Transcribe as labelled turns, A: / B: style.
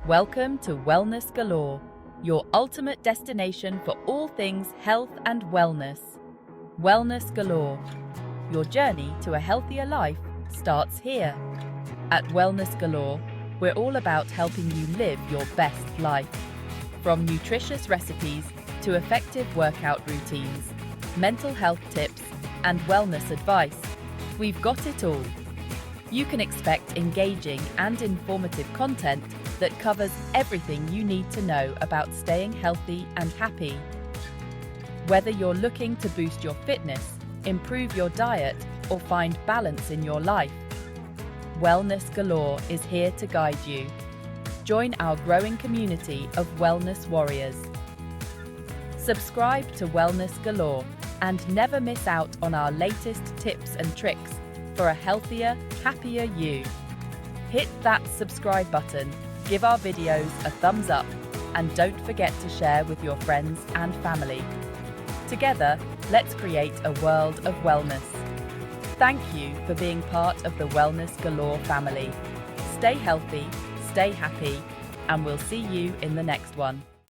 A: Welcome to Wellness Galore, your ultimate destination for all things health and wellness. Wellness Galore, your journey to a healthier life starts here. At Wellness Galore, we're all about helping you live your best life. From nutritious recipes to effective workout routines, mental health tips, and wellness advice, we've got it all. You can expect engaging and informative content that covers everything you need to know about staying healthy and happy. Whether you're looking to boost your fitness, improve your diet, or find balance in your life, Wellness Galore is here to guide you. Join our growing community of wellness warriors. Subscribe to Wellness Galore and never miss out on our latest tips and tricks for a healthier, happier you. Hit that subscribe button, give our videos a thumbs up, and don't forget to share with your friends and family. Together, let's create a world of wellness. Thank you for being part of the Wellness Galore family. Stay healthy, stay happy, and we'll see you in the next one.